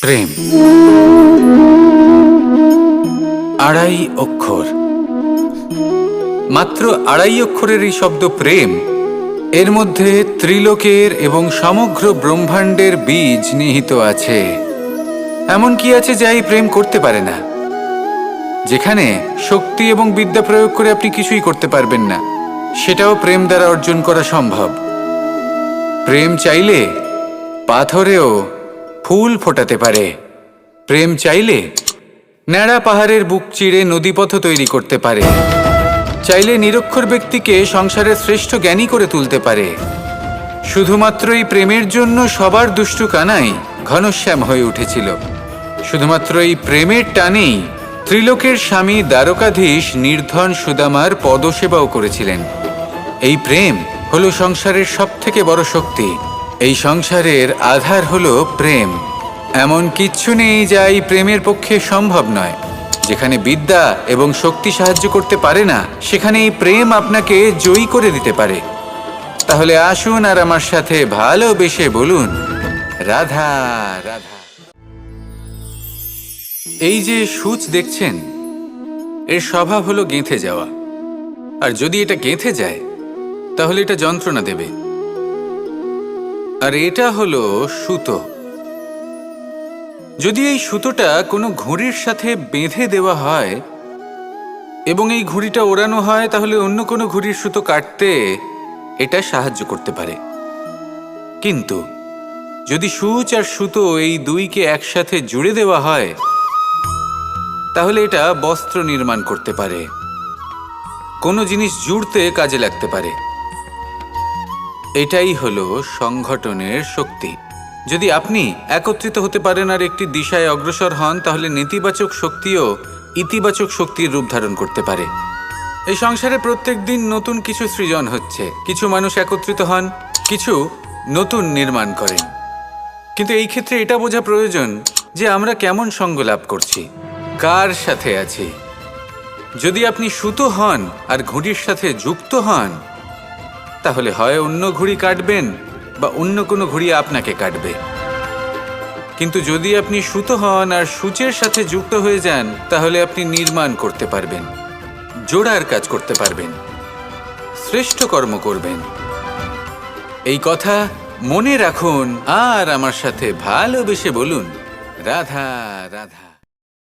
প্রেম আড়াই অক্ষর, মাত্র আড়াই অক্ষরের এই শব্দ প্রেম, এর মধ্যে ত্রিলোকের এবং সমগ্র ব্রহ্মাণ্ডের বীজ নিহিত আছে। এমন কি আছে যা এই প্রেম করতে পারে না? যেখানে শক্তি এবং বিদ্যা প্রয়োগ করে আপনি কিছুই করতে পারবেন না, সেটাও প্রেম দ্বারা অর্জন করা সম্ভব। প্রেম চাইলে পাথরেও ফুল ফোটাতে পারে। প্রেম চাইলে ন্যাড়া পাহাড়ের বুক চিরে নদীপথ তৈরি করতে পারে। চাইলে নিরক্ষর ব্যক্তিকে সংসারের শ্রেষ্ঠ জ্ঞানী করে তুলতে পারে। শুধুমাত্র এই প্রেমের জন্য সবার দুষ্টু কানাই ঘনশ্যাম হয়ে উঠেছিল। শুধুমাত্র এই প্রেমের টানেই ত্রিলোকের স্বামী দ্বারকাধীশ নির্ধন সুদামার পদসেবাও করেছিলেন। এই প্রেম হলো সংসারের সবথেকে বড় শক্তি। এই সংসারের আধার হলো প্রেম। এমন কিচ্ছু নেই যা এই প্রেমের পক্ষে সম্ভব নয়। যেখানে বিদ্যা এবং শক্তি সাহায্য করতে পারে না, সেখানে এই প্রেম আপনাকে জয়ী করে দিতে পারে। তাহলে আসুন আর আমার সাথে ভালোবেসে বলুন, রাধা রাধা। এই যে সূচ দেখছেন, এর স্বভাব হলো গেঁথে যাওয়া। আর যদি এটা গেঁথে যায় তাহলে এটা যন্ত্রণা দেবে। আর এটা হলো সুতো। যদি এই সুতোটা কোনো ঘুড়ির সাথে বেঁধে দেওয়া হয় এবং এই ঘুড়িটা ওড়ানো হয়, তাহলে অন্য কোনো ঘুড়ির সুতো কাটতে এটা সাহায্য করতে পারে। কিন্তু যদি সূচ আর সুতো এই দুইকে একসাথে জুড়ে দেওয়া হয়, তাহলে এটা বস্ত্র নির্মাণ করতে পারে, কোনো জিনিস জুড়তে কাজে লাগতে পারে। এটাই হলো সংগঠনের শক্তি। যদি আপনি একত্রিত হতে পারেন আর একটি দিশায় অগ্রসর হন, তাহলে নেতিবাচক শক্তিও ইতিবাচক শক্তির রূপ ধারণ করতে পারে। এই সংসারে প্রত্যেক দিন নতুন কিছু সৃজন হচ্ছে। কিছু মানুষ একত্রিত হন, কিছু নতুন নির্মাণ করেন। কিন্তু এই ক্ষেত্রে এটা বোঝা প্রয়োজন যে আমরা কেমন সঙ্গ লাভ করছি, কার সাথে আছি। যদি আপনি সুতো হন আর ঘুড়ির সাথে যুক্ত হন, তাহলে হয় অন্য ঘুড়ি কাটবেন বা অন্য কোনো ঘুড়ি আপনাকে কাটবে। কিন্তু যদি আপনি সুতো হন আর সূচের সাথে যুক্ত হয়ে যান, তাহলে আপনি নির্মাণ করতে পারবেন, জোড়ার কাজ করতে পারবেন, শ্রেষ্ঠ কর্ম করবেন। এই কথা মনে রাখুন আর আমার সাথে ভালোবেসে বলুন, রাধা রাধা।